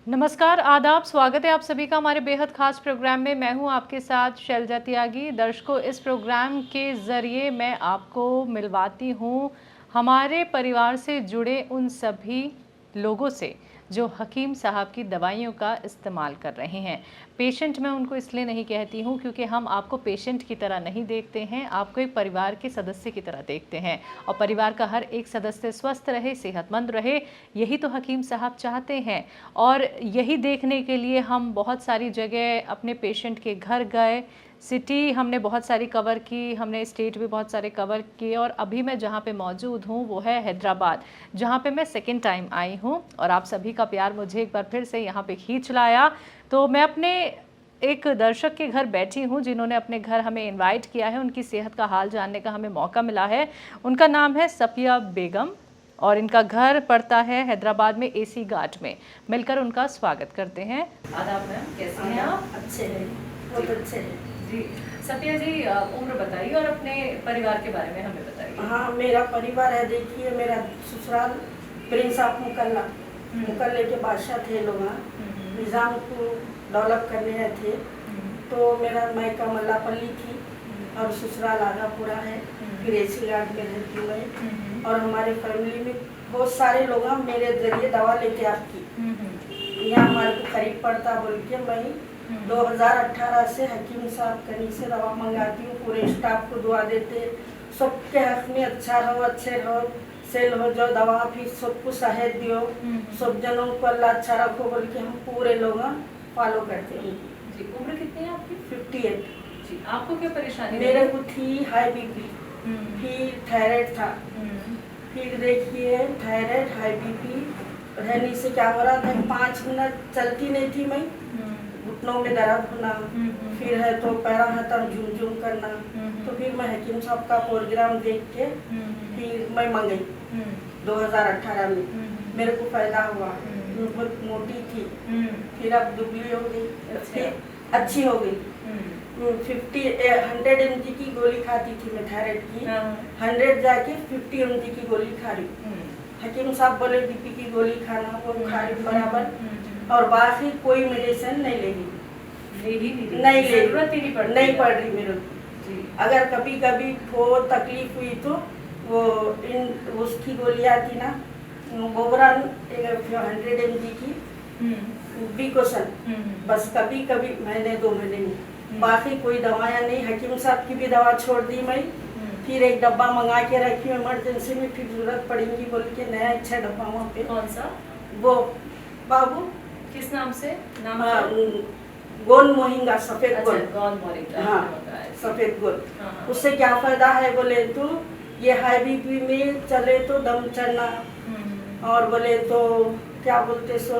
नमस्कार, आदाब, स्वागत है आप सभी का हमारे बेहद ख़ास प्रोग्राम में। मैं हूं आपके साथ शैलजा त्यागी। दर्शकों, इस प्रोग्राम के ज़रिए मैं आपको मिलवाती हूं हमारे परिवार से जुड़े उन सभी लोगों से जो हकीम साहब की दवाइयों का इस्तेमाल कर रहे हैं। पेशेंट मैं उनको इसलिए नहीं कहती हूं क्योंकि हम आपको पेशेंट की तरह नहीं देखते हैं, आपको एक परिवार के सदस्य की तरह देखते हैं और परिवार का हर एक सदस्य स्वस्थ रहे, सेहतमंद रहे, यही तो हकीम साहब चाहते हैं। और यही देखने के लिए हम बहुत सारी जगह अपने पेशेंट के घर गए, सिटी हमने बहुत सारी कवर की, हमने स्टेट भी बहुत सारे कवर किए और अभी मैं जहाँ पे मौजूद हूँ वो है हैदराबाद, जहाँ पे मैं सेकंड टाइम आई हूँ और आप सभी का प्यार मुझे एक बार फिर से यहाँ पे खींच लाया। तो मैं अपने एक दर्शक के घर बैठी हूँ जिन्होंने अपने घर हमें इनवाइट किया है, उनकी सेहत का हाल जानने का हमें मौका मिला है। उनका नाम है सफिया बेगम और इनका घर पड़ता है हैदराबाद में एसी घाट में। मिलकर उनका स्वागत करते हैं। आदाब मैम, कैसे हैं आप? अच्छे हैं, बहुत अच्छे हैं जी। सफिया जी, उम्र बताइए और अपने परिवार के बारे में हमें बताइए। हाँ, मेरा परिवार है, देखिए मेरा ससुराल प्रिंस ऑफ मुकल्ला, मुकल्ले के बादशाह थे लोग, निज़ाम को डेवलप करने आए थे। तो मेरा मायका मल्लापल्ली थी और ससुराल आगापुरा है, फिर एसी घाट में रहती हूँ मैं। और हमारे फैमिली में बहुत सारे लोग मेरे जरिए दवा लेके आपकी यहाँ हमारे को करीब पड़ता बोल के मैं 2018 से हकीम साहब कहीं से दवा मंगाती हूँ। पूरे स्टाफ को दुआ देते, सबके हक में अच्छा रहो, अच्छे रहो, सेल हो जो दवा, फिर सबको सेहत दियो, सब जनों को अल्लाह अच्छा रखो बोल के हम पूरे लोग फॉलो करते हैं। जी, उम्र कितनी है आपकी? 58। जी, आपको क्या परेशानी? मेरे को थी हाई बीपी, फिर थायराइड था, फिर देखिए थायराइड हाई बीपी रहने से क्या हो रहा था, 5 मिनट चलती नहीं थी मैं, घुटनों में दर्द होना, फिर है तो पैरा हाथ झुमझुम करना। तो फिर मैं हकीम साहब का प्रोग्राम देख के फिर मैं मंगाई 2018 में, मेरे को फायदा हुआ। बहुत मोटी थी, फिर अब दुबली हो गई, फिर अच्छी हो गई। 100 mg की गोली खाती थी मैं थायराइड की, 100 जाके 50 mg की गोली खा रही। हकीम साहब बोले बीपी की गोली खाना, वो खा रही बराबर, और बाकी कोई मेडिसिन नहीं लेगी, नहीं जरूरत ही नहीं पड़ रही मेरे को। अगर कभी कभी वो तकलीफ हुई तो वो उसकी गोलियां थी ना, बोबरान 100 mg की बिकोसन, बस कभी कभी महीने 2 महीने में, बाकी कोई दवाएं नहीं। हकीम साहब की भी दवा छोड़ दी मैं, फिर एक डब्बा मंगा के रखी इमरजेंसी में, फिर जरूरत पड़ेगी बोल के नया अच्छा डब्बा वहाँ पे। कौन सा? वो बाबू किस नाम से? नाम गोल मोहिंगा, सफेद गोल। गोल मोरिंगा। हाँ, सफेद गोल। उससे क्या फायदा है बोले तो, ये हाई बीपी में चले तो दम चढ़ना, और बोले तो क्या बोलते सो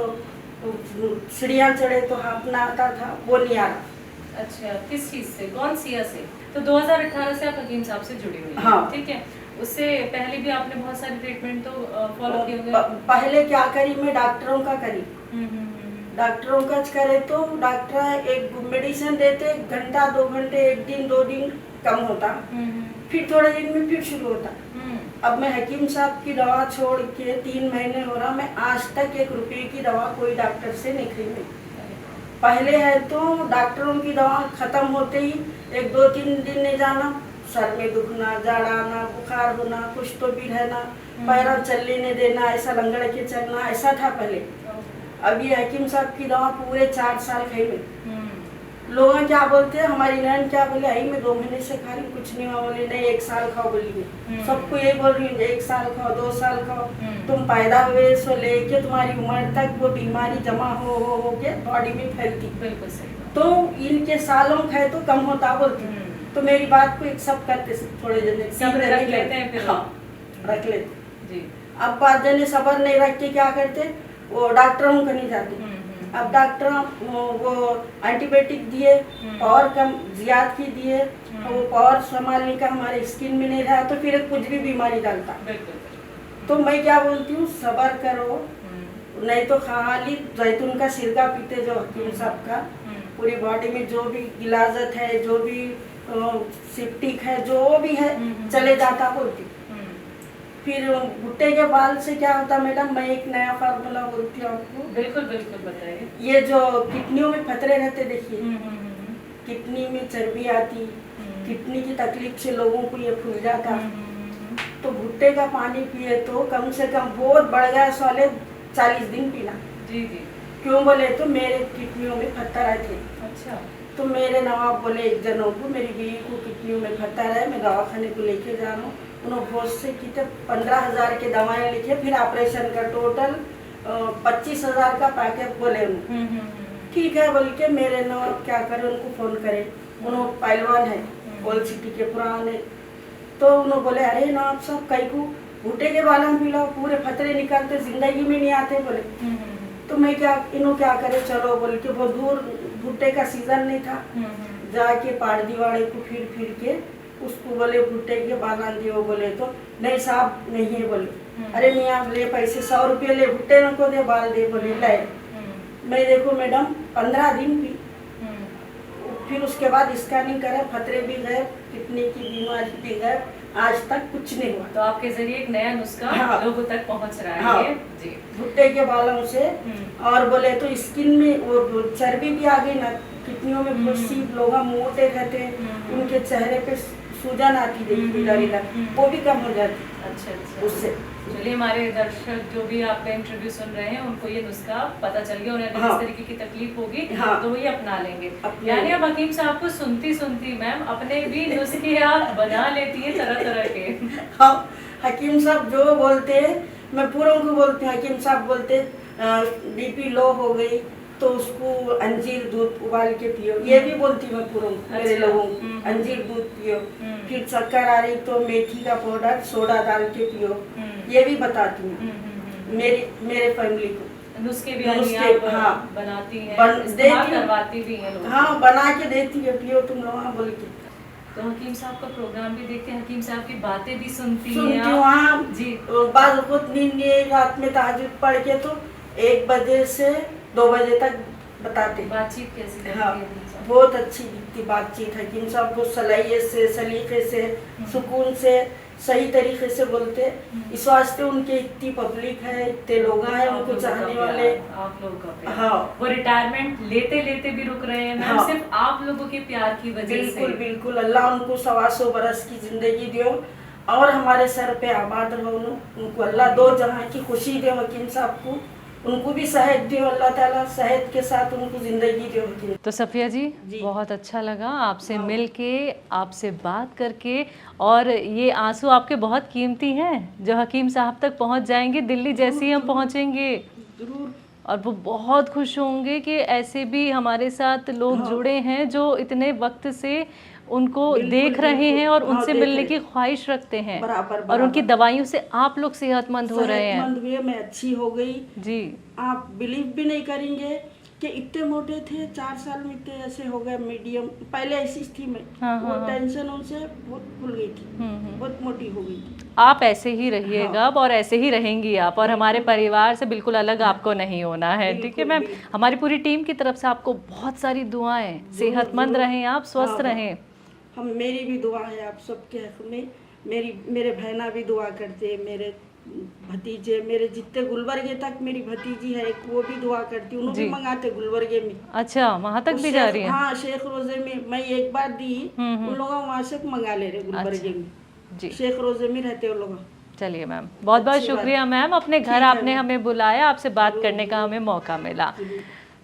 सीढ़ियाँ चढ़े तो हाँफना आता था, वो नहीं आ रहा। अच्छा, किस चीज से, कौन सिया से? तो 2018 से आप हकीम साहब से जुड़ी हुई हैं। हाँ। ठीक है, उससे पहले भी आपने बहुत सारे ट्रीटमेंट तो फॉलो किए होंगे। पहले क्या करी मैं, डॉक्टरों का करी, डॉक्टरों का करे तो डॉक्टर एक मेडिसिन देते, 1 घंटा 2 घंटे, 1 दिन 2 दिन कम होता, फिर थोड़े दिन में फिर शुरू होता। अब मैं हकीम साहब की दवा छोड़ के 3 महीने हो रहा, मैं आज तक 1 रुपये की दवा कोई डॉक्टर से नहीं खरीदी। पहले है तो डॉक्टरों की दवा खत्म होते ही 1-2-3 दिन नहीं जाना, सर में दुखना, जाड़ा आना, बुखार होना, कुछ तो भी रहना, पैरा चलने नहीं देना, ऐसा लंगड़ के चलना, ऐसा था पहले। अब ये हकीम साहब की दवा पूरे 4 साल खाई में। लोग क्या बोलते हैं, हमारी नैन क्या बोले, आई मैं 2 महीने से खा रही हूँ, कुछ नहीं हुआ, बोली नहीं 1 साल खाओ बोली मैं। सबको यही बोल रही हूँ 1 साल खाओ, 2 साल खाओ, तुम पैदा हुए सो लेके तुम्हारी उम्र तक वो बीमारी जमा हो के बॉडी में फैलती। बिल्कुल सही। तो इनके सालों खाए तो कम होता बोलती। तो मेरी बात को एक्सेप्ट करते थोड़े जने सब रख लेते हैं फिर। हाँ, रख लेते जी। अब 5 जने सबर नहीं रख के क्या करते, वो डॉक्टरों को नहीं जाते। अब डॉक्टर वो एंटीबायोटिक दिए, पावर कम ज्यादा की दिए, वो पावर संभालने का हमारे स्किन में नहीं रहा, तो फिर कुछ भी बीमारी डालता। तो मैं क्या बोलती हूँ, सबर करो, नहीं तो खाली जैतून का सिरका पीते जो हकीम साहब का, पूरी बॉडी में जो भी इलाजत है, जो भी सिप्टिक है, जो भी है चले जाता बोलती। फिर भुट्टे के बाल से क्या होता मैडम, मैं एक नया फार्मूला बोलती हूँ आपको। बिल्कुल बिल्कुल बताइए। ये जो किडनियों में फतरे रहते देखिए, किडनी में चर्बी आती, किडनी की तकलीफ से लोगों को ये फूल जाता, तो भुट्टे का पानी पिए तो कम से कम बहुत बढ़ गया वाले 40 दिन पीना। जी जी। क्यों बोले तो मेरे किडनियों में फत्तर आए थे। अच्छा। तो मेरे नवाब बोले एक जनों को, मेरी बीवी को किडनियों में फत्तर है, मैं दवाखाने को लेके जा रहा हूँ। उन्होंने बहुत से कितने 15,000 के दवाएं लिखे, फिर ऑपरेशन का टोटल 25,000 का पैकेट बोले उन्होंने। ठीक है बोल के मेरे नवाब क्या करे, उनको फोन करे, उन्होंने पहलवान है ओल्ड सिटी के पुराने, तो उन्होंने बोले अरे नवाब साहब कई को भुट्टे के बाल में पिलाओ, पूरे फतरे निकालते, जिंदगी में नहीं आते बोले। तो मैं क्या इन्हों क्या करे, चलो बोल के बहुत दूर, भुट्टे का सीजन नहीं था, जाके पाड़दी वाले को फिर के उसको बोले भुट्टे के बाल दियो, बोले तो नहीं साहब नहीं है बोले। अरे मियाँ ले पैसे 100 रुपये ले, भुट्टे न को दे बाल दे, बोले ले। मैं देखो मैडम 15 दिन भी, फिर उसके बाद स्कैनिंग करे, फतरे भी गए, किडनी की बीमारी भी गए, आज तक कुछ नहीं हुआ। तो आपके जरिए एक नया नुस्खा लोगों तक पहुंच रहा है। हाँ, जी। भुट्टे के बालों से। और बोले तो स्किन में वो चर्बी भी आ गई ना, किडनियों में फुंसी, लोग मोटे रहते, उनके चेहरे पे सूजन आती देखी इधर इधर, वो भी कम हो जाती। अच्छा अच्छा। उससे चलिए हमारे दर्शक जो भी आपका इंटरव्यू सुन रहे हैं उनको ये नुस्खा पता चल गया, उन्हें अगर इस तरीके की तकलीफ होगी तो वो ये अपना लेंगे। यानी अब हकीम साहब को सुनती सुनती मैम अपने भी नुस्खे आप बना लेती है तरह तरह के। हाँ, हकीम साहब जो बोलते मैं पूरों को बोलती हूँ। हकीम साहब बोलते बीपी लो हो गई तो उसको अंजीर दूध उबाल के पियो, ये भी बोलती मैं पूरों मेरे लोगों को, अंजीर दूध पियो। फिर चक्कर आ रही तो मेथी का पाउडर सोडा डाल के पियो, ये भी बताती हूँ मेरे फैमिली को। नुस्खे भी हाँ बनाती हैं, देती करवाती भी हैं लोग। हाँ बना के देती है, पियो तुम लोग, हाँ बोल के। तो हकीम साहब का प्रोग्राम भी देखते हैं, हकीम साहब की बातें भी सुनती हूँ। हाँ जी। बाद खुद नींद नहीं, रात में तहज्जुद पढ़ के तो 1 बजे से 2 बजे तक बताते। बातचीत कैसी रहती हाँ, है? बहुत अच्छी दिखती बातचीत है। हकीम साहब को सलाहियत से, सलीके से, सुकून से, सही तरीके से बोलते। इस वास्ते उनके इतनी पब्लिक है, इतने लोग हैं उनको चाहने वाले। आप लोगों का प्यार। हाँ, वो रिटायरमेंट लेते लेते भी रुक रहे हैं मैम। हाँ, सिर्फ आप लोगों के प्यार की वजह से। बिल्कुल बिल्कुल। अल्लाह उनको 125 बरस की जिंदगी दो और हमारे सर पे आबाद रहो। उनको अल्लाह 2 जहां की खुशी दे। हकीम साहब को उनको भी सेहत दे, अल्लाह ताला सेहत के साथ उनको जिंदगी दे। तो सफिया जी बहुत अच्छा लगा आपसे मिल के, आपसे बात करके, और ये आंसू आपके बहुत कीमती हैं जो हकीम साहब तक पहुंच जाएंगे, दिल्ली जैसे ही हम पहुंचेंगे और वो बहुत खुश होंगे कि ऐसे भी हमारे साथ लोग जुड़े हैं जो इतने वक्त से उनको देख रहे हैं और उनसे मिलने की ख्वाहिश रखते हैं। बराबर। और उनकी दवाइयों से आप लोग सेहतमंद हो रहे हैं। मैं अच्छी हो गई जी। आप बिलीव भी नहीं करेंगे कि इतने मोटे थे, 4 साल में इतने ऐसे हो गए मीडियम। पहले ऐसी थी मैं, वो टेंशन उनसे बहुत भूल गई थी, बहुत मोटी हो गई थी। आप ऐसे ही रहिएगा और ऐसे ही रहेंगी आप, और हमारे परिवार से बिल्कुल अलग आपको नहीं होना है। ठीक है मैम, हमारी पूरी टीम की तरफ से आपको बहुत सारी दुआएं, सेहतमंद रहें आप, स्वस्थ रहें। मेरी भी दुआ है आप सबके हक में। मेरे बहना भी दुआ करते, मेरे भतीजे, मेरे जितने गुलबर्गे तक मेरी भतीजी है एक, वो भी दुआ करती, उन्होंने भी मंगाते गुलबर्गे में। अच्छा, वहाँ तक भी जा रही है? हाँ, शेख रोजे में मैं एक बार दी, उन लोग वहाँ से मंगा ले रहे गुलबर्गे में जी। शेख रोजे में रहते वो लोग। चलिए मैम, बहुत बहुत शुक्रिया मैम, अपने घर आपने हमें बुलाया, आपसे बात करने का हमें मौका मिला।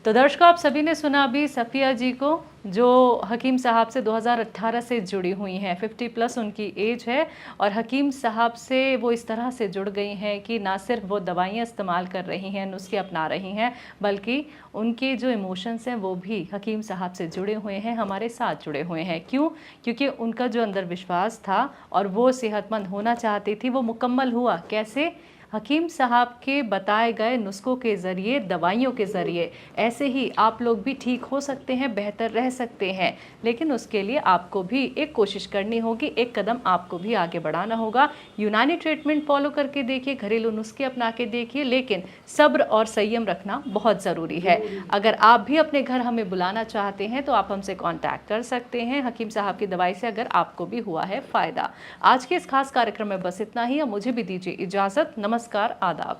तो दर्शकों, आप सभी ने सुना अभी सफिया जी को, जो हकीम साहब से 2018 से जुड़ी हुई हैं। 50+ उनकी एज है और हकीम साहब से वो इस तरह से जुड़ गई हैं कि ना सिर्फ वो दवाइयाँ इस्तेमाल कर रही हैं, नुस्खे अपना रही हैं, बल्कि उनके जो इमोशंस हैं वो भी हकीम साहब से जुड़े हुए हैं, हमारे साथ जुड़े हुए हैं। क्यों? क्योंकि उनका जो अंदर विश्वास था और वो सेहतमंद होना चाहती थी, वो मुकम्मल हुआ। कैसे? हकीम साहब के बताए गए नुस्खों के ज़रिए, दवाइयों के ज़रिए ऐसे ही आप लोग भी ठीक हो सकते हैं, बेहतर रह सकते हैं। लेकिन उसके लिए आपको भी एक कोशिश करनी होगी, एक कदम आपको भी आगे बढ़ाना होगा। यूनानी ट्रीटमेंट फॉलो करके देखिए, घरेलू नुस्खे अपना के देखिए, लेकिन सब्र और संयम रखना बहुत ज़रूरी है। अगर आप भी अपने घर हमें बुलाना चाहते हैं तो आप हमसे कांटेक्ट कर सकते हैं, हकीम साहब की दवाई से अगर आपको भी हुआ है फ़ायदा। आज के इस खास कार्यक्रम में बस इतना ही। अब मुझे भी दीजिए इजाज़त। नमस्कार, आदाब।